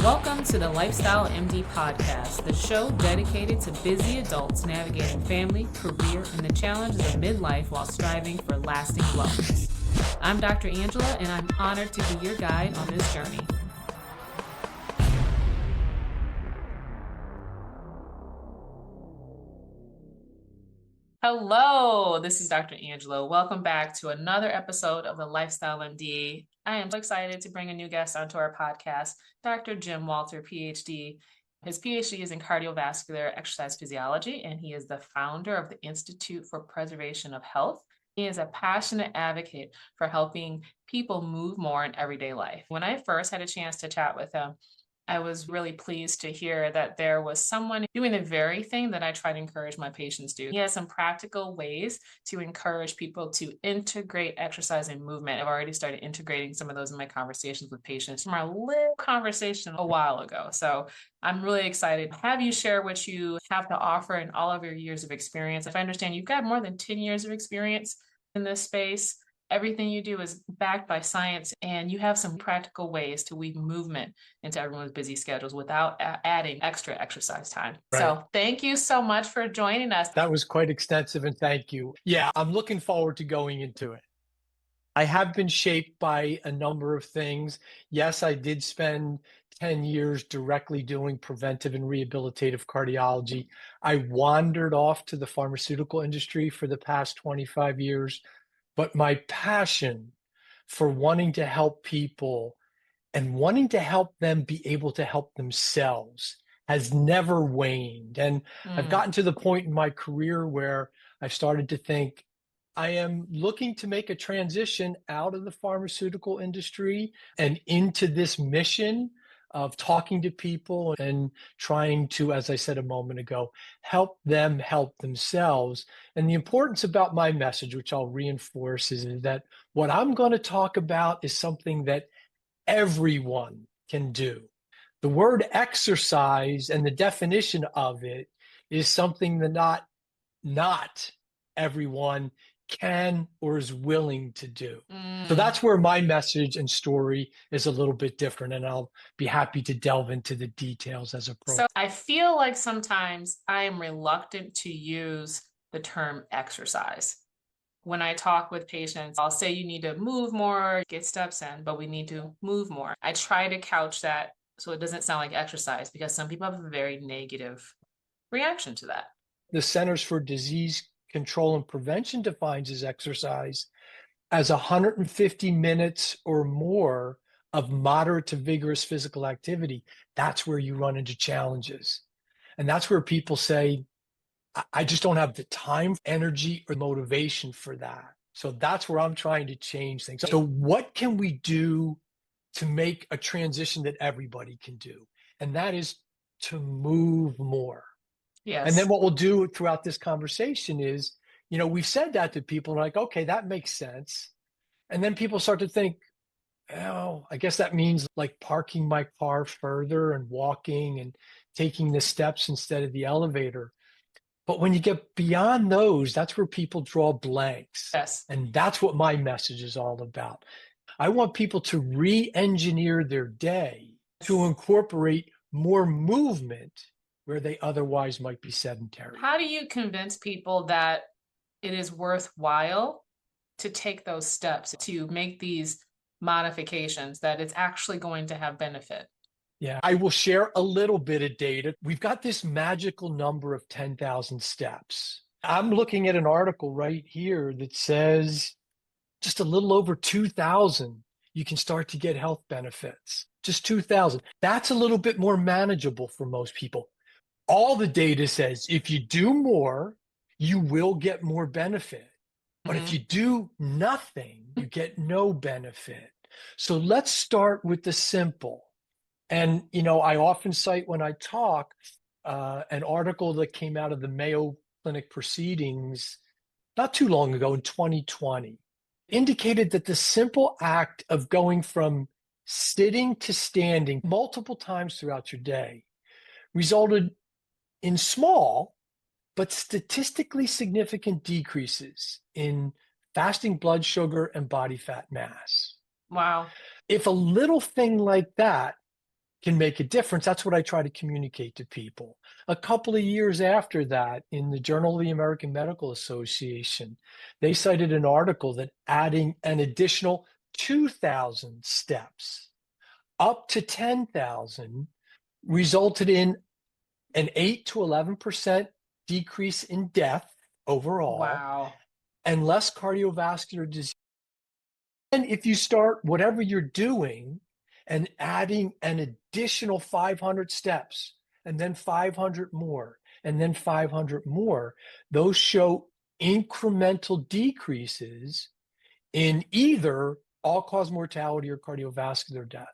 Welcome to the Lifestyle MD podcast, the show dedicated to busy adults navigating family, career, and the challenges of midlife while striving for lasting wellness. I'm Dr. Angela, and I'm honored to be your guide on this journey. Hello, this is Dr. Angela. Welcome back to another episode of the Lifestyle MD. I am so excited to bring a new guest onto our podcast, Dr. Jim Walter, PhD. His PhD is in cardiovascular exercise physiology, and he is the founder of the Institute for Preservation of Health. He is a passionate advocate for helping people move more in everyday life. When I first had a chance to chat with him, I was really pleased to hear that there was someone doing the very thing that I try to encourage my patients to do. He has some practical ways to encourage people to integrate exercise and movement. I've already started integrating some of those in my conversations with patients from our little conversation a while ago. So I'm really excited to have you share what you have to offer in all of your years of experience. If I understand, you've got more than 10 years of experience in this space. Everything you do is backed by science, and you have some practical ways to weave movement into everyone's busy schedules without adding extra exercise time. Right. So thank you so much for joining us. That was quite extensive, and thank you. Yeah, I'm looking forward to going into it. I have been shaped by a number of things. Yes, I did spend 10 years directly doing preventive and rehabilitative cardiology. I wandered off to the pharmaceutical industry for the past 25 years. But my passion for wanting to help people and wanting to help them be able to help themselves has never waned. And I've gotten to the point in my career where I've started to think I am looking to make a transition out of the pharmaceutical industry and into this mission of talking to people and trying to, as I said a moment ago, help them help themselves. And the importance about my message, which I'll reinforce, is that what I'm going to talk about is something that everyone can do. The word exercise and the definition of it is something that not everyone can or is willing to do. So that's where my message and story is a little bit different, and I'll be happy to delve into the details as appropriate. So I feel like sometimes I am reluctant to use the term exercise. When I talk with patients, I'll say you need to move more, get steps in, but we need to move more. I try to couch that so it doesn't sound like exercise, because some people have a very negative reaction to that. The Centers for Disease Control and Prevention defines as exercise as 150 minutes or more of moderate to vigorous physical activity. That's where you run into challenges. And that's where people say, I just don't have the time, energy, or motivation for that. So that's where I'm trying to change things. So what can we do to make a transition that everybody can do? And that is to move more. Yes. And then what we'll do throughout this conversation is, we've said that to people and like, okay, that makes sense. And then people start to think, oh, I guess that means like parking my car further and walking and taking the steps instead of the elevator. But when you get beyond those, that's where people draw blanks. Yes. And that's what my message is all about. I want people to re-engineer their day to incorporate more movement where they otherwise might be sedentary. How do you convince people that it is worthwhile to take those steps, to make these modifications, that it's actually going to have benefit? Yeah, I will share a little bit of data. We've got this magical number of 10,000 steps. I'm looking at an article right here that says just a little over 2,000, you can start to get health benefits. Just 2,000. That's a little bit more manageable for most people. All the data says if you do more, you will get more benefit. But if you do nothing, you get no benefit. So let's start with the simple. And, I often cite when I talk an article that came out of the Mayo Clinic proceedings not too long ago in 2020, indicated that the simple act of going from sitting to standing multiple times throughout your day resulted in small but statistically significant decreases in fasting blood sugar and body fat mass. Wow. If a little thing like that can make a difference, that's what I try to communicate to people. A couple of years after that, in the Journal of the American Medical Association, they cited an article that adding an additional 2,000 steps up to 10,000 resulted in an 8 to 11% decrease in death overall Wow. and less cardiovascular disease. And if you start whatever you're doing and adding an additional 500 steps and then 500 more and then 500 more, those show incremental decreases in either all-cause mortality or cardiovascular death.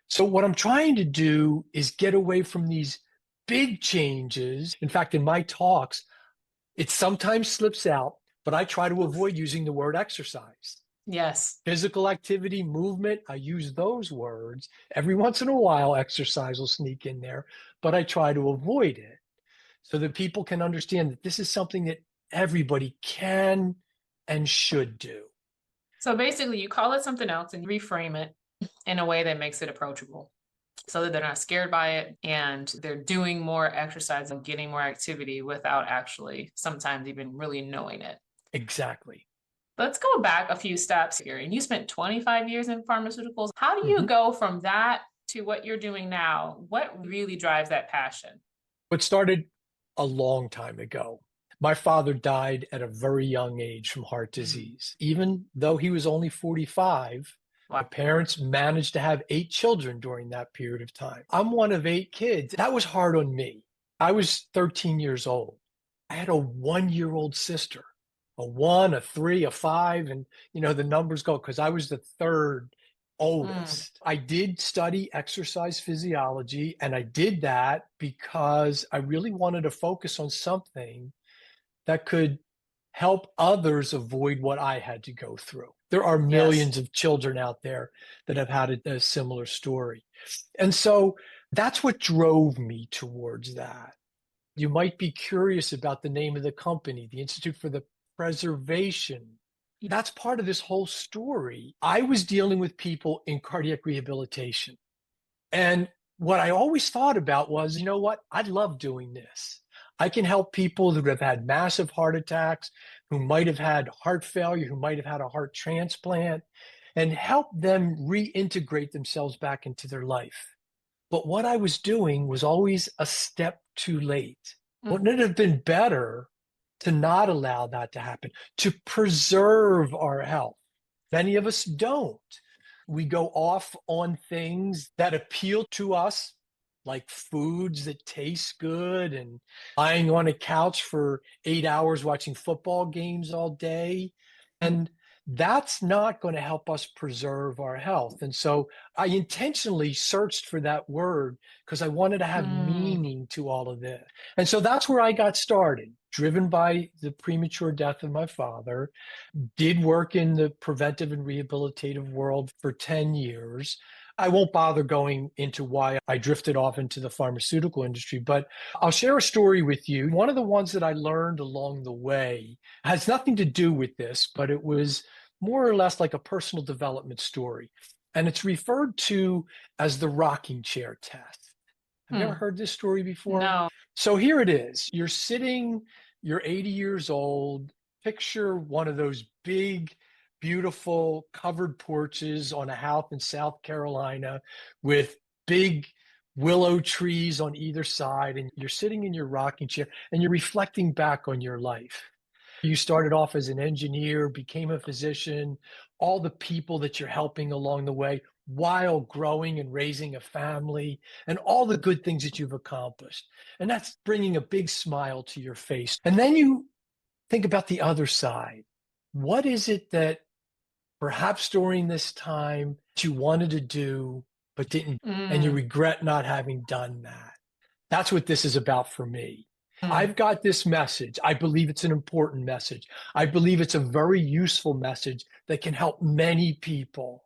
So what I'm trying to do is get away from these big changes. In fact, in my talks, it sometimes slips out, but I try to avoid using the word exercise. Yes. Physical activity, movement, I use those words. Every once in a while, exercise will sneak in there, but I try to avoid it so that people can understand that this is something that everybody can and should do. So basically, you call it something else and reframe it in a way that makes it approachable so that they're not scared by it and they're doing more exercise and getting more activity without actually sometimes even really knowing it. Exactly. Let's go back a few steps here. And you spent 25 years in pharmaceuticals. How do you Mhm. go from that to what you're doing now? What really drives that passion? It started a long time ago. My father died at a very young age from heart Mm. disease. Even though he was only 45, Wow. my parents managed to have 8 children during that period of time. I'm one of 8 kids. That was hard on me. I was 13 years old. I had a 1-year-old sister, a one, a three, a five, and the numbers go because I was the third Mm. oldest. I did study exercise physiology, and I did that because I really wanted to focus on something that could help others avoid what I had to go through. There are Yes. millions of children out there that have had a similar story. And so that's what drove me towards that. You might be curious about the name of the company, the Institute for the Preservation. That's part of this whole story. I was dealing with people in cardiac rehabilitation. And what I always thought about was, you know what? I love doing this. I can help people who have had massive heart attacks, who might have had heart failure, who might have had a heart transplant, and help them reintegrate themselves back into their life. But what I was doing was always a step too late. Mm. Wouldn't it have been better to not allow that to happen, to preserve our health? Many of us don't. We go off on things that appeal to us, like foods that taste good and lying on a couch for 8 hours watching football games all day. And that's not going to help us preserve our health. And so I intentionally searched for that word because I wanted to have Mm. meaning to all of this. And so that's where I got started, driven by the premature death of my father. Did work in the preventive and rehabilitative world for 10 years. I won't bother going into why I drifted off into the pharmaceutical industry, but I'll share a story with you. One of the ones that I learned along the way has nothing to do with this, but it was more or less like a personal development story. And it's referred to as the rocking chair test. Have you ever Mm. heard this story before? No. So here it is. You're 80 years old. Picture one of those big, beautiful covered porches on a house in South Carolina with big willow trees on either side. And you're sitting in your rocking chair and you're reflecting back on your life. You started off as an engineer, became a physician, all the people that you're helping along the way while growing and raising a family, and all the good things that you've accomplished. And that's bringing a big smile to your face. And then you think about the other side. What is it that perhaps during this time that you wanted to do but didn't, and you Mm. regret not having done that? That's what this is about for me. Mm. I've got this message. I believe it's an important message. I believe it's a very useful message that can help many people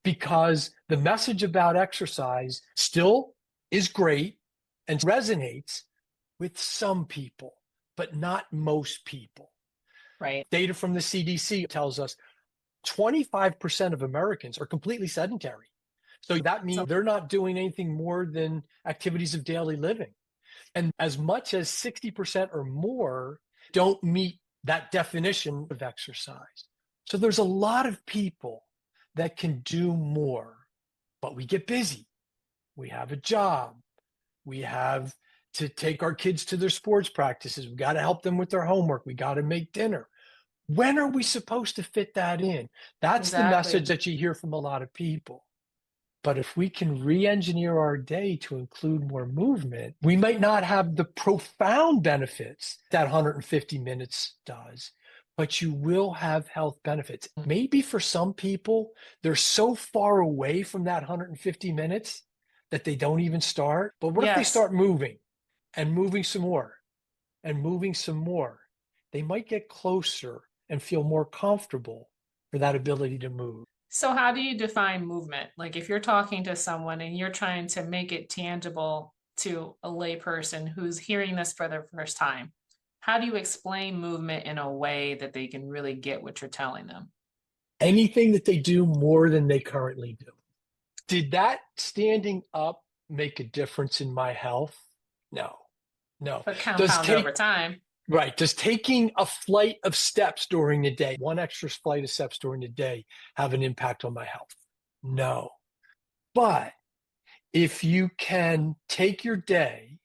because the message about exercise still is great and resonates with some people, but not most people. Right. Data from the CDC tells us 25% of Americans are completely sedentary. So that means So they're not doing anything more than activities of daily living. And as much as 60% or more don't meet that definition of exercise. So there's a lot of people that can do more, but we get busy. We have a job. We have to take our kids to their sports practices. We got to help them with their homework. We got to make dinner. When are we supposed to fit that in? That's the message exactly. that you hear from a lot of people. But if we can re-engineer our day to include more movement, we might not have the profound benefits that 150 minutes does, but you will have health benefits. Maybe for some people, they're so far away from that 150 minutes that they don't even start. But what if they Yes. start moving and moving some more and moving some more? They might get closer and feel more comfortable for that ability to move. So how do you define movement? Like if you're talking to someone and you're trying to make it tangible to a layperson who's hearing this for the first time, how do you explain movement in a way that they can really get what you're telling them? Anything that they do more than they currently do. Did that standing up make a difference in my health? No, no. But Does compound over take time. right, does taking a flight of steps during the day, one extra flight of steps during the day, have an impact on my health? No. But if you can take your day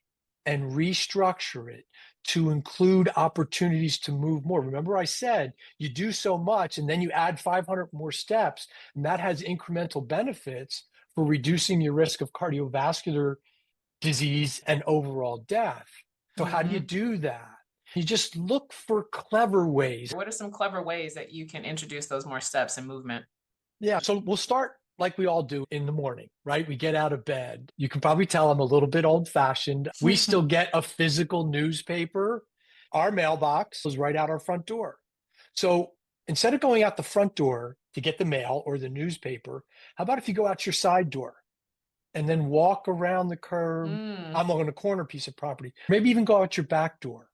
and restructure it to include opportunities to move more. Remember, I said you do so much and then you add 500 more steps, and that has incremental benefits for reducing your risk of cardiovascular disease and overall death. So, how do you Hmm. do that? You just look for clever ways. What are some clever ways that you can introduce those more steps and movement? Yeah. So we'll start like we all do in the morning, right? We get out of bed. You can probably tell I'm a little bit old fashioned. We still get a physical newspaper. Our mailbox is right out our front door. So instead of going out the front door to get the mail or the newspaper, how about if you go out your side door and then walk around the curb? Mm, I'm on a corner piece of property. Maybe even go out your back door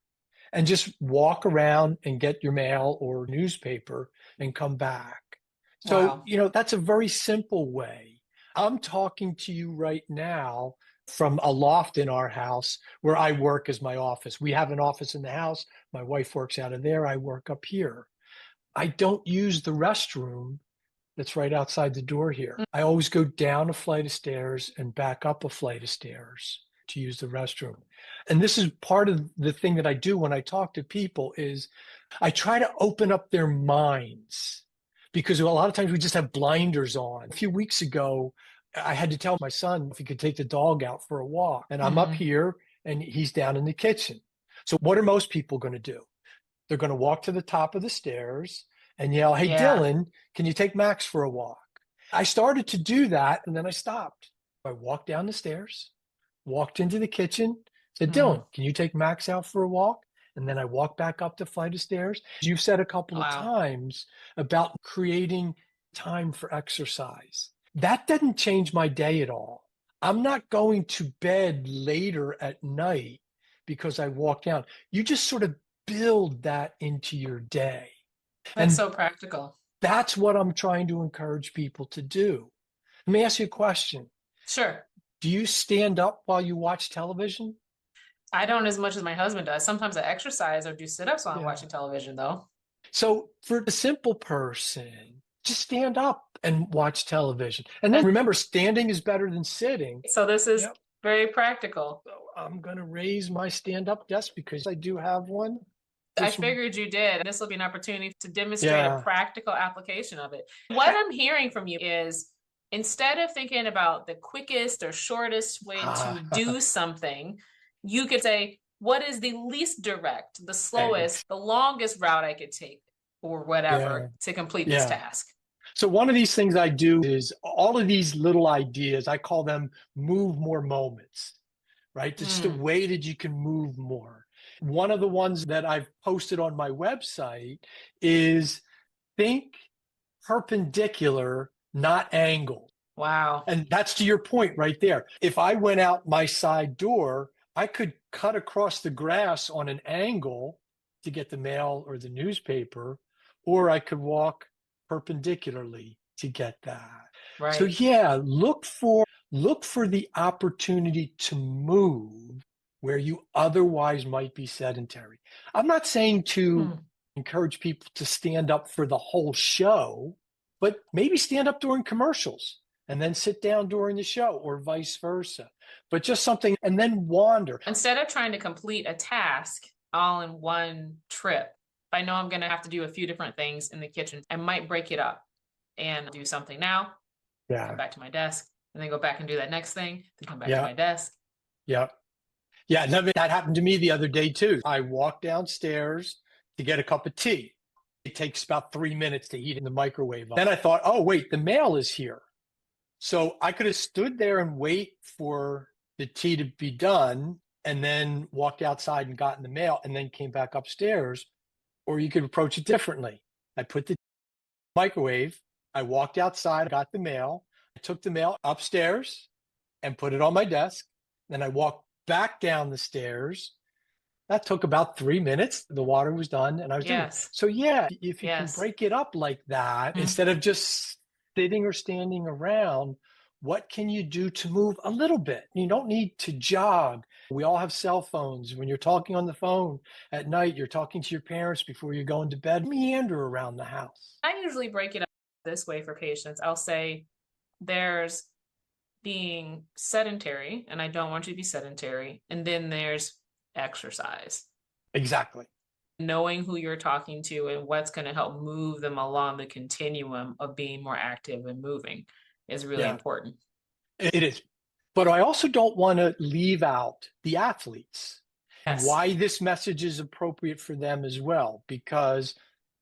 and just walk around and get your mail or newspaper and come back. So, wow. that's a very simple way. I'm talking to you right now from a loft in our house where I work as my office. We have an office in the house. My wife works out of there. I work up here. I don't use the restroom that's right outside the door here. I always go down a flight of stairs and back up a flight of stairs to use the restroom. And this is part of the thing that I do when I talk to people is I try to open up their minds because a lot of times we just have blinders on. A few weeks ago, I had to tell my son if he could take the dog out for a walk. And I'm up Hmm. here and he's down in the kitchen. So what are most people going to do? They're going to walk to the top of the stairs and yell, "Hey, Yeah. Dylan, can you take Max for a walk?" I started to do that and then I stopped. I walked down the stairs, walked into the kitchen, said, Mm, "Dylan, can you take Max out for a walk?" And then I walked back up the flight of stairs. You've said a couple of wow. times about creating time for exercise. That didn't change my day at all. I'm not going to bed later at night because I walked down. You just sort of build that into your day. That's And so practical. that's what I'm trying to encourage people to do. Let me ask you a question. Sure. Do you stand up while you watch television? I don't as much as my husband does. Sometimes I exercise or do sit-ups while I'm Yeah. watching television, though. So for the simple person, just stand up and watch television. And then That's, remember, standing is better than sitting. so this is Yep. very practical. So I'm going to raise my stand up desk because I do have one. I This, figured you did. This will be an opportunity to demonstrate a yeah. practical application of it. What I'm hearing from you is instead of thinking about the quickest or shortest way to do something, you could say, what is the least direct, the Thanks. slowest, the longest route I could take, or Yeah. whatever, to complete this Yeah. task? So one of these things I do is all of these little ideas, I call them move more moments, right? It's just a Mm, way that you can move more. One of the ones that I've posted on my website is think perpendicular, not angled. wow. And that's to your point right there. If I went out my side door, I could cut across the grass on an angle to get the mail or the newspaper, or I could walk perpendicularly to get that. So Right. yeah, look for the opportunity to move where you otherwise might be sedentary. I'm not saying to Hmm. encourage people to stand up for the whole show, but maybe stand up during commercials and then sit down during the show or vice versa. But just something and then wander. Instead of trying to complete a task all in one trip, if I know I'm going to have to do a few different things in the kitchen, I might break it up and do something now, come Yeah. back to my desk, and then go back and do that next thing, then come back to Yeah. my desk. Yeah. Yeah, that happened to me the other day too. I walked downstairs to get a cup of tea. It takes about 3 minutes to heat in the microwave. Then I thought, oh, wait, the mail is here. So I could have stood there and wait for the tea to be done and then walked outside and gotten the mail and then came back upstairs. Or you could approach it differently. I put the microwave, I walked outside, got the mail, I took the mail upstairs and put it on my desk. Then I walked back down the stairs. That took about 3 minutes. The water was done and I was doing it. Yes. So yeah, if you can Yes. break it up like that, Mhm. instead of just sitting or standing around, what can you do to move a little bit? You don't need to jog. We all have cell phones. When you're talking on the phone at night, you're talking to your parents before you're going to bed, meander around the house. I usually break it up this way for patients. I'll say there's being sedentary, and I don't want you to be sedentary, and then there's exercise. Exactly. Knowing who you're talking to and what's going to help move them along the continuum of being more active and moving is really Yeah, important. it is. But I also don't want to leave out the athletes and Yes. why this message is appropriate for them as well, because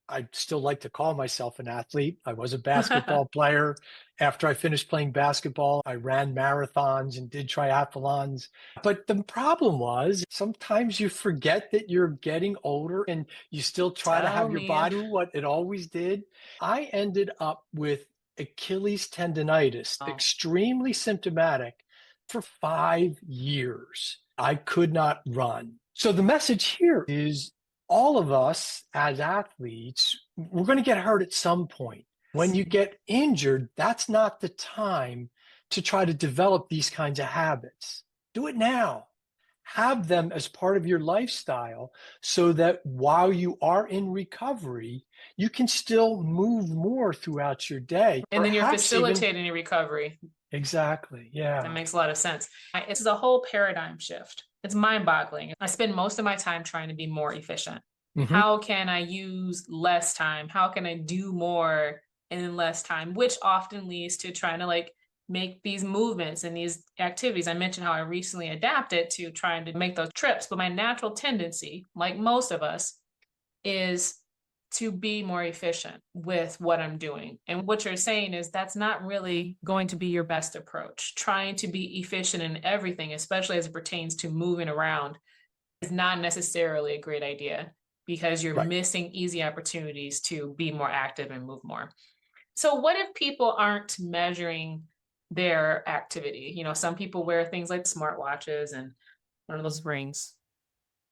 I still like to call myself an athlete. I was a basketball player. After I finished playing basketball, I ran marathons and did triathlons. But the problem was sometimes you forget that you're getting older and you still try to Tell have your me. body do what it always did. I ended up with Achilles tendonitis, Oh, extremely symptomatic for 5 years. I could not run. So the message here is all of us as athletes, we're going to get hurt at some point. When you get injured, that's not the time to try to develop these kinds of habits. Do it now. Have them as part of your lifestyle so that while you are in recovery, you can still move more throughout your day. and then you're Perhaps even, facilitating your recovery. exactly. That Yeah. makes a lot of sense. It's a whole paradigm shift. It's mind boggling. I spend most of my time trying to be more efficient. Hmm. How can I use less time? How can I do more in less time? Which often leads to trying to like make these movements and these activities. I mentioned how I recently adapted to trying to make those trips, but my natural tendency, like most of us, is to be more efficient with what I'm doing. And what you're saying is that's not really going to be your best approach. Trying to be efficient in everything, especially as it pertains to moving around, is not necessarily a great idea because you're Right. missing easy opportunities to be more active and move more. So, what if people aren't measuring their activity? You know, some people wear things like smartwatches and one of those rings.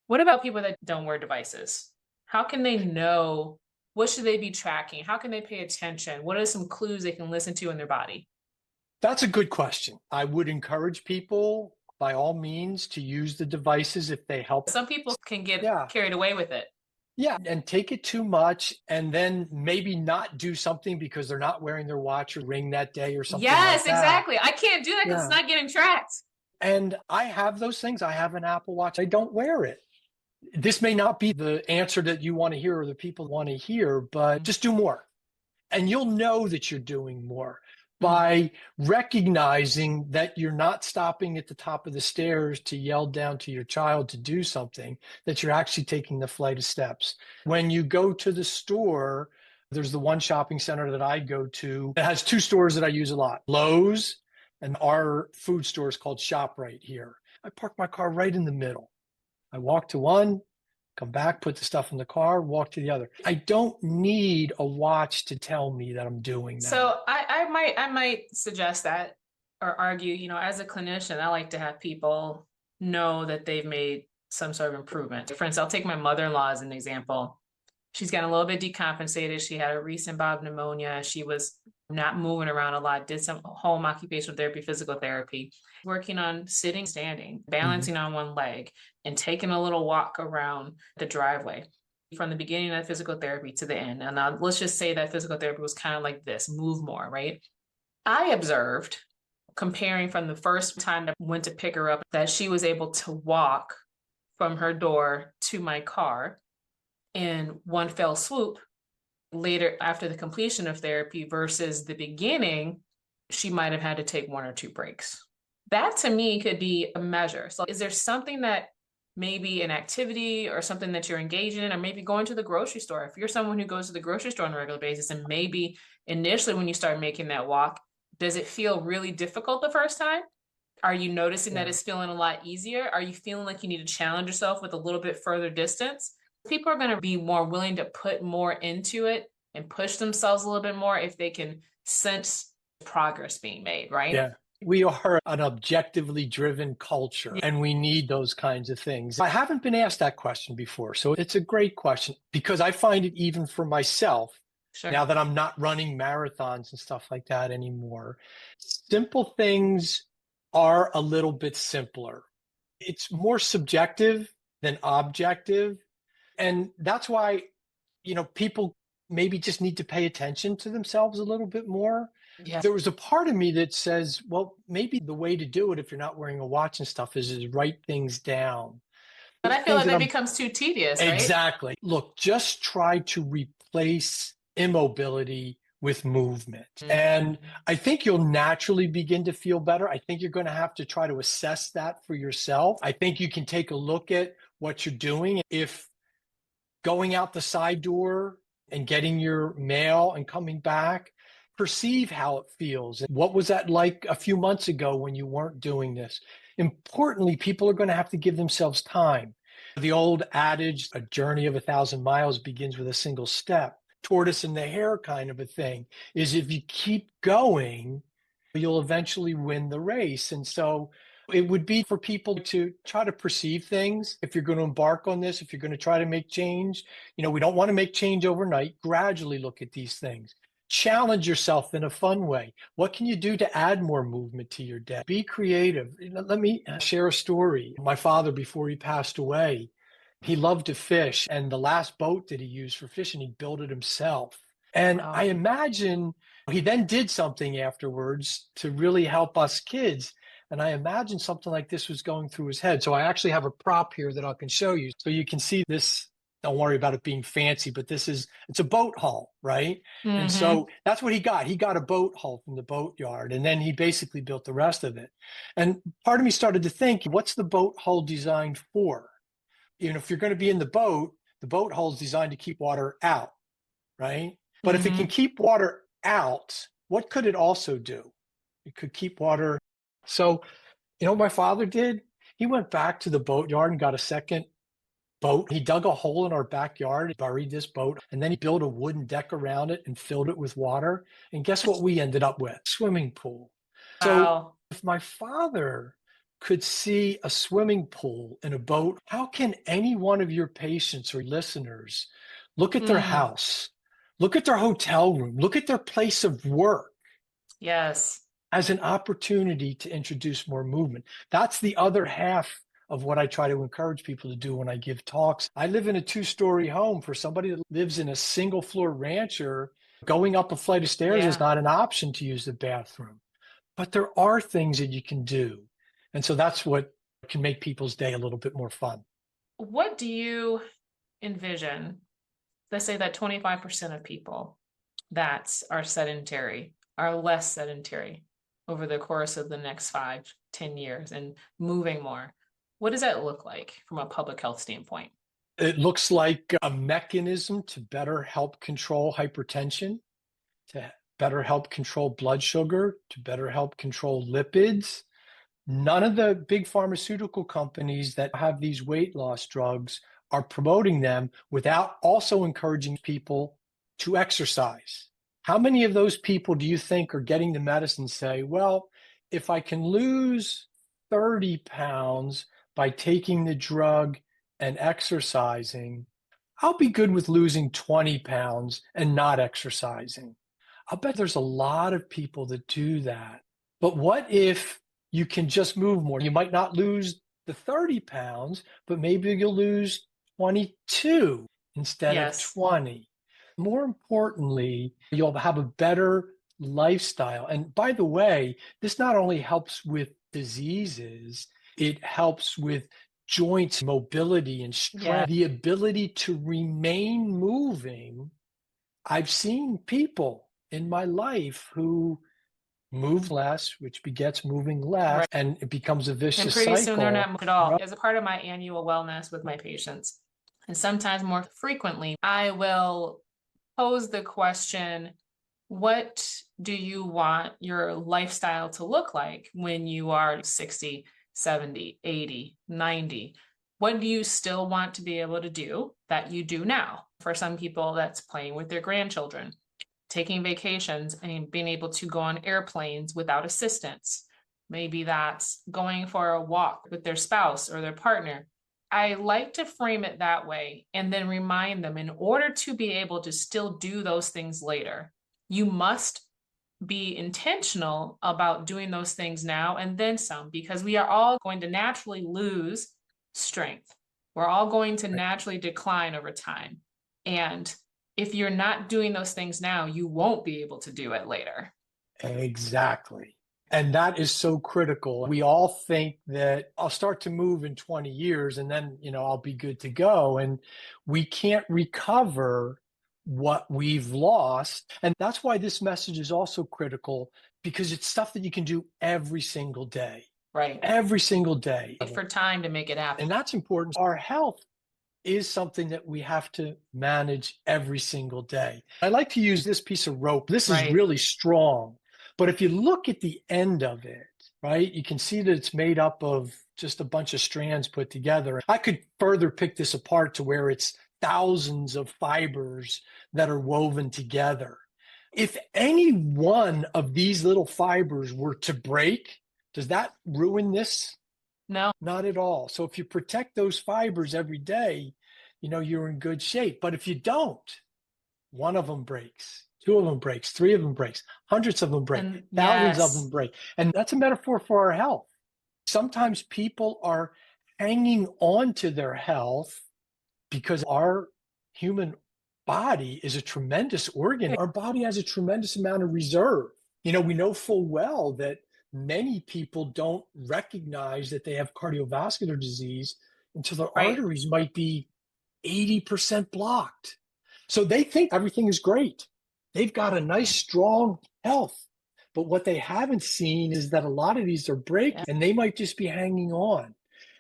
What about people that don't wear devices? How can they know what should they be tracking? How can they pay attention? What are some clues they can listen to in their body? That's a good question. I would encourage people by all means to use the devices if they help. Some people can get Yeah. carried away with it. Yeah. And take it too much and then maybe not do something because they're not wearing their watch or ring that day or something like Yes, that. exactly. I can't do that because it's Yeah. not getting tracked. And I have those things. I have an Apple Watch. I don't wear it. This may not be the answer that you want to hear or the people want to hear, but just do more. And you'll know that you're doing more Mm. by recognizing that you're not stopping at the top of the stairs to yell down to your child to do something, that you're actually taking the flight of steps. When you go to the store, there's the one shopping center that I go to. It has two stores that I use a lot, Lowe's and our food store is called ShopRite here. I park my car right in the middle. I walk to one, come back, put the stuff in the car, walk to the other. I don't need a watch to tell me that I'm doing that. So I might suggest that or argue, you know, as a clinician, I like to have people know that they've made some sort of improvement. For instance, I'll take my mother-in-law as an example. She's gotten a little bit decompensated. She had a recent bout of pneumonia. She was not moving around a lot, did some home occupational therapy, physical therapy, working on sitting, standing, Mhm. balancing on one leg, and taking a little walk around the driveway from the beginning of physical therapy to the end. And now let's just say that physical therapy was kind of like this, move more, right? I observed, comparing from the first time that I went to pick her up, that she was able to walk from her door to my car in one fell swoop later after the completion of therapy versus the beginning, she might have had to take one or two breaks. That to me could be a measure. So, is there something that maybe an activity or something that you're engaged in, or maybe going to the grocery store? If you're someone who goes to the grocery store on a regular basis, and maybe initially when you start making that walk, does it feel really difficult the first time? Are you noticing that Yeah. it's feeling a lot easier? Are you feeling like you need to challenge yourself with a little bit further distance? People are going to be more willing to put more into it and push themselves a little bit more if they can sense progress being made, right? Yeah. We are an objectively driven culture Yeah, and we need those kinds of things. I haven't been asked that question before. So it's a great question because I find it even for myself, sure. now that I'm not running marathons and stuff like that anymore. Simple things are a little bit simpler. It's more subjective than objective. And that's why, people maybe just need to pay attention to themselves a little bit more. Yeah. There was a part of me that says, well, maybe the way to do it if you're not wearing a watch and stuff is write things down. But Those I feel things like that that I'm becomes too tedious, right? exactly. Look, just try to replace immobility with movement. And Mhm. I think you'll naturally begin to feel better. I think you're going to have to try to assess that for yourself. I think you can take a look at what you're doing. If going out the side door and getting your mail and coming back, perceive how it feels. What was that like a few months ago when you weren't doing this? Importantly, people are going to have to give themselves time. The old adage, a journey of 1,000 miles begins with a single step, tortoise and the hare kind of a thing, is if you keep going, you'll eventually win the race. And so it would be for people to try to perceive things. If you're going to embark on this, if you're going to try to make change, we don't want to make change overnight. Gradually look at these things. Challenge yourself in a fun way. What can you do to add more movement to your day? Be creative. Let me share a story. My father, before he passed away, he loved to fish. And the last boat that he used for fishing, he built it himself. And I Wow. imagine he then did something afterwards to really help us kids. And I imagine something like this was going through his head. So I actually have a prop here that I can show you. So you can see this. Don't worry about it being fancy, but it's a boat hull, right? And Mm-hmm. so that's what he got. He got a boat hull from the boatyard, and then he basically built the rest of it. And part of me started to think, what's the boat hull designed for? If you're going to be in the boat hull is designed to keep water out, right? But if it can Mm-hmm. keep water out, what could it also do? It could keep water. So, what my father did? He went back to the boatyard and got a second boat. He dug a hole in our backyard, buried this boat, and then he built a wooden deck around it and filled it with water. And guess what we ended up with? Swimming pool. So Wow. if my father could see a swimming pool in a boat, how can any one of your patients or listeners look at their Mm. house, look at their hotel room, look at their place of work Yes. as an opportunity to introduce more movement? That's the other half of what I try to encourage people to do when I give talks. I live in a 2-story home. For somebody that lives in a single floor rancher, going up a flight of stairs is Yeah. not an option to use the bathroom. But there are things that you can do. And so that's what can make people's day a little bit more fun. What do you envision? Let's say that 25% of people that are sedentary are less sedentary over the course of the next 5, 10 years and moving more. What does that look like from a public health standpoint? It looks like a mechanism to better help control hypertension, to better help control blood sugar, to better help control lipids. None of the big pharmaceutical companies that have these weight loss drugs are promoting them without also encouraging people to exercise. How many of those people do you think are getting the medicine say, well, if I can lose 30 pounds by taking the drug and exercising, I'll be good with losing 20 pounds and not exercising. I'll bet there's a lot of people that do that. But what if you can just move more? You might not lose the 30 pounds, but maybe you'll lose 22 instead of Yes. 20. More importantly, you'll have a better lifestyle. And by the way, this not only helps with diseases, it helps with joints, mobility, and Yeah. strength, the ability to remain moving. I've seen people in my life who move less, which begets moving less, Right. and it becomes a And vicious pretty soon they're cycle. not moving at all. As a part of my annual wellness with my patients, and sometimes more frequently, I will pose the question, what do you want your lifestyle to look like when you are 60, 70, 80, 90? What do you still want to be able to do that you do now? For some people, that's playing with their grandchildren, taking vacations and being able to go on airplanes without assistance. Maybe that's going for a walk with their spouse or their partner. I like to frame it that way and then remind them, in order to be able to still do those things later, you must be intentional about doing those things now and then some, because we are all going to naturally lose strength. We're all going to naturally decline over time. And if you're not doing those things now, you won't be able to do it later. Exactly. And that is so critical. We all think that I'll start to move in 20 years and then, I'll be good to go. And we can't recover what we've lost. And that's why this message is also critical, because it's stuff that you can do every single day, Right. every single day. For time to make it happen. And that's important. Our health is something that we have to manage every single day. I like to use this piece of rope. This is Right. really strong, but if you look at the end of it, right, you can see that it's made up of just a bunch of strands put together. I could further pick this apart to where it's thousands of fibers that are woven together. If any one of these little fibers were to break, does that ruin this? No. Not at all. So if you protect those fibers every day, you're in good shape. But if you don't, one of them breaks, two of them breaks, three of them breaks, hundreds of them break, And thousands of them yes. break. And that's a metaphor for our health. Sometimes people are hanging on to their health because our human body is a tremendous organ. Our body has a tremendous amount of reserve. We know full well that many people don't recognize that they have cardiovascular disease until their Right. arteries might be 80% blocked. So they think everything is great. They've got a nice, strong health. But what they haven't seen is that a lot of these are breaking and they might just be hanging on.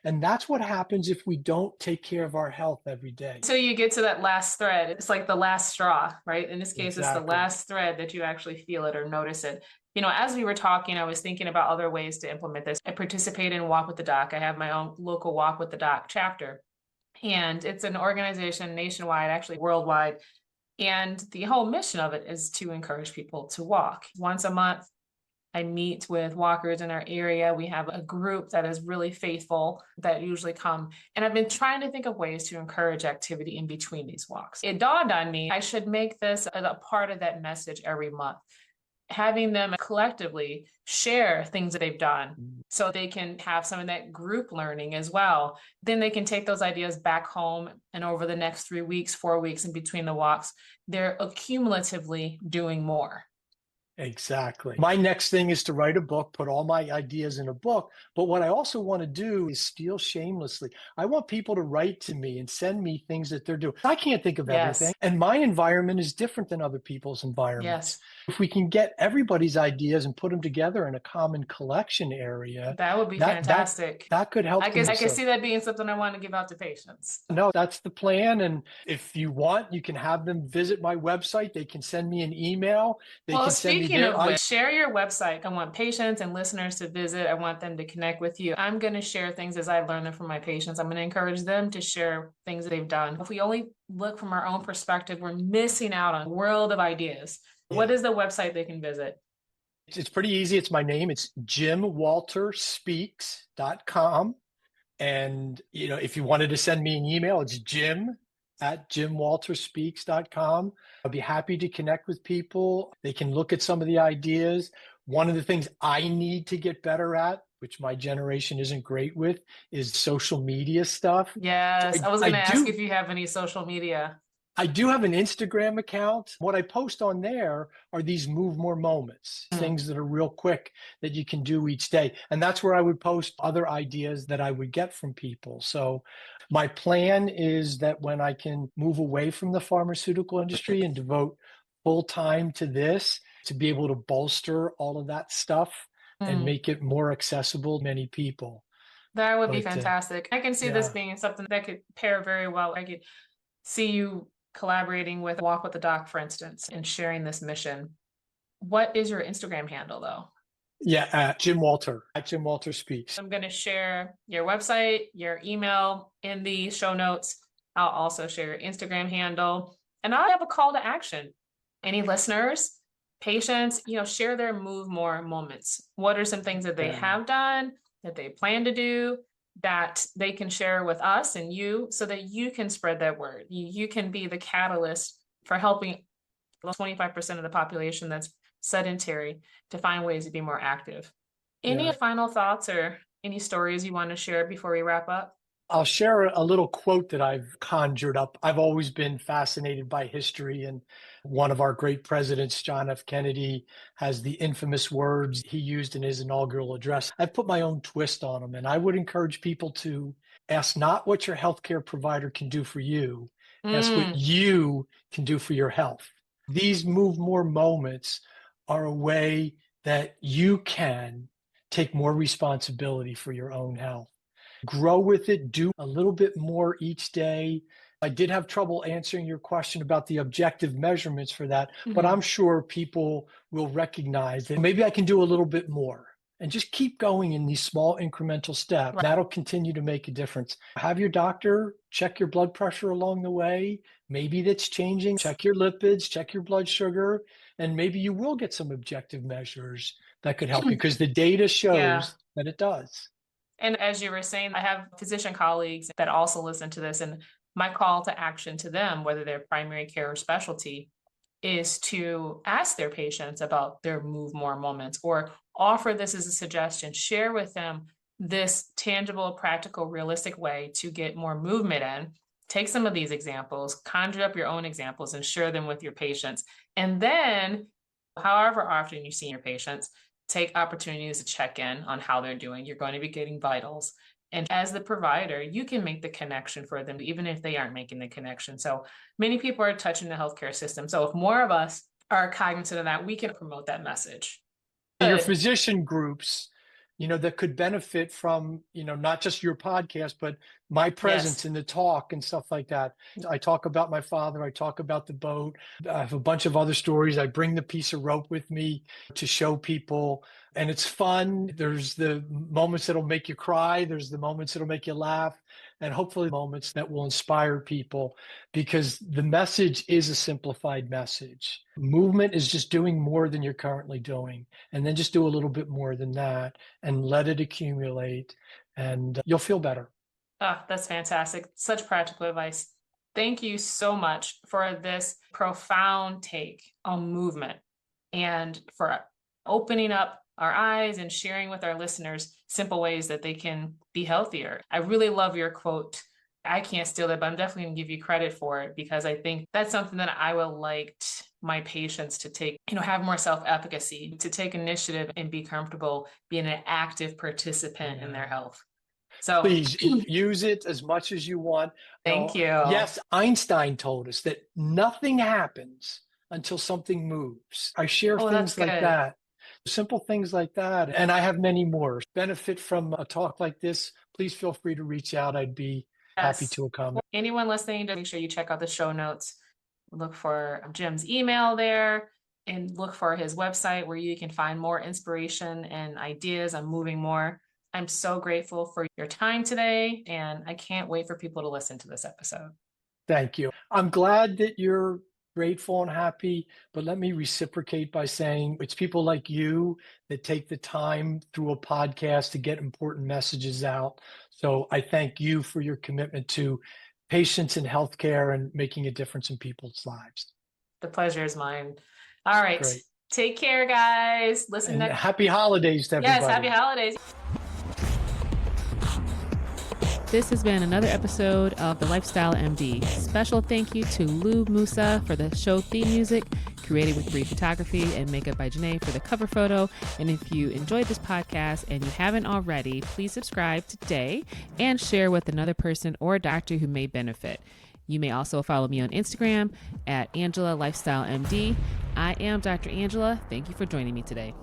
And that's what happens if we don't take care of our health every day. So you get to that last thread. It's like the last straw, right? In this case, it's the Exactly. last thread that you actually feel it or notice it. As we were talking, I was thinking about other ways to implement this. I participate in Walk with the Doc. I have my own local Walk with the Doc chapter. And it's an organization nationwide, actually worldwide. And the whole mission of it is to encourage people to walk. Once a month, I meet with walkers in our area. We have a group that is really faithful that usually come. And I've been trying to think of ways to encourage activity in between these walks. It dawned on me I should make this a part of that message every month, having them collectively share things that they've done so they can have some of that group learning as well. Then they can take those ideas back home, and over the next 3 weeks, 4 weeks in between the walks, they're accumulatively doing more. Exactly. My next thing is to write a book, put all my ideas in a book. But what I also want to do is steal shamelessly. I want people to write to me and send me things that they're doing. I can't think of everything. Yes. And my environment is different than other people's environments. Yes. If we can get everybody's ideas and put them together in a common collection area, That would be that fantastic. that could help. I can see that being something I want to give out to patients. No, that's the plan. And if you want, you can have them visit my website. They can send me an email. They Well, can send me speaking their of which, share your website. I want patients and listeners to visit. I want them to connect with you. I'm going to share things as I learn them from my patients. I'm going to encourage them to share things that they've done. If we only look from our own perspective, we're missing out on a world of ideas. Yeah. What is the website they can visit? It's pretty easy. It's my name. It's jimwalterspeaks.com. And, if you wanted to send me an email, it's Jim at jimwalterspeaks.com. I'll be happy to connect with people. They can look at some of the ideas. One of the things I need to get better at, which my generation isn't great with, is social media stuff. So Yes, I was I going to ask do if you have any social media. I do have an Instagram account. What I post on there are these move more moments, Mm. things that are real quick that you can do each day. And that's where I would post other ideas that I would get from people. So my plan is that when I can move away from the pharmaceutical industry and devote full time to this, to be able to bolster all of that stuff and Mm. make it more accessible to many people. That would be But fantastic. I can see this yeah. being something that could pair very well. I could see you collaborating with Walk with the Doc, for instance, and sharing this mission. What is your Instagram handle, though? Yeah, Jim Walter, at Jim Walter Speaks. I'm going to share your website, your email in the show notes. I'll also share your Instagram handle, and I'll have a call to action. Any listeners, patients, share their move more moments. What are some things that they Yeah. have done, that they plan to do, that they can share with us and you so that you can spread that word? You can be the catalyst for helping 25% of the population that's sedentary to find ways to be more active. Any Yeah. final thoughts or any stories you want to share before we wrap up? I'll share a little quote that I've conjured up. I've always been fascinated by history, and one of our great presidents, John F. Kennedy, has the infamous words he used in his inaugural address. I've put my own twist on them, and I would encourage people to ask not what your healthcare provider can do for you, ask what Mm. you can do for your health. These move more moments are a way that you can take more responsibility for your own health. Grow with it, do a little bit more each day. I did have trouble answering your question about the objective measurements for that, but I'm Mhm. sure people will recognize that maybe I can do a little bit more and just keep going in these small incremental steps. Right. That'll continue to make a difference. Have your doctor check your blood pressure along the way. Maybe that's changing. Check your lipids, check your blood sugar, and maybe you will get some objective measures that could help you because the data Yeah. shows that it does. And as you were saying, I have physician colleagues that also listen to this. And my call to action to them, whether they're primary care or specialty, is to ask their patients about their move more moments or offer this as a suggestion, share with them this tangible, practical, realistic way to get more movement in. Take some of these examples, conjure up your own examples, and share them with your patients. And then, however often you see your patients, take opportunities to check in on how they're doing. You're going to be getting vitals. And as the provider, you can make the connection for them, even if they aren't making the connection. So many people are touching the healthcare system. So if more of us are cognizant of that, we can promote that message. Your Good. physician groups, that could benefit from, not just your podcast, but my presence Yes. in the talk and stuff like that. I talk about my father. I talk about the boat. I have a bunch of other stories. I bring the piece of rope with me to show people, and it's fun. There's the moments that'll make you cry. There's the moments that'll make you laugh, and hopefully moments that will inspire people because the message is a simplified message. Movement is just doing more than you're currently doing, and then just do a little bit more than that and let it accumulate, and you'll feel better. Oh, that's fantastic. Such practical advice. Thank you so much for this profound take on movement and for opening up our eyes and sharing with our listeners simple ways that they can be healthier. I really love your quote. I can't steal it, but I'm definitely going to give you credit for it because I think that's something that I would like my patients to take, have more self-efficacy, to take initiative and be comfortable being an active participant in their Yeah. health. So Please use it as much as you want. thank you. Yes, Einstein told us that nothing happens until something moves. I share Oh, that's things like good. that, simple things like that. And I have many more. Benefit from a talk like this, please feel free to reach out. I'd be happy Yes. to accommodate. Anyone listening, to make sure you check out the show notes. Look for Jim's email there and look for his website where you can find more inspiration and ideas on moving more. I'm so grateful for your time today, and I can't wait for people to listen to this episode. Thank you. I'm glad that you're grateful and happy, but let me reciprocate by saying it's people like you that take the time through a podcast to get important messages out. So I thank you for your commitment to patients in healthcare and making a difference in people's lives. The pleasure is mine. All right. Great. Take care, guys. Listen And next. happy holidays to everybody. Yes, happy holidays. This has been another episode of The Lifestyle MD. Special thank you to Lou Musa for the show theme music, created with Brief Photography and makeup by Janae for the cover photo. And if you enjoyed this podcast and you haven't already, please subscribe today and share with another person or doctor who may benefit. You may also follow me on Instagram at Angela Lifestyle MD. I am Dr. Angela. Thank you for joining me today.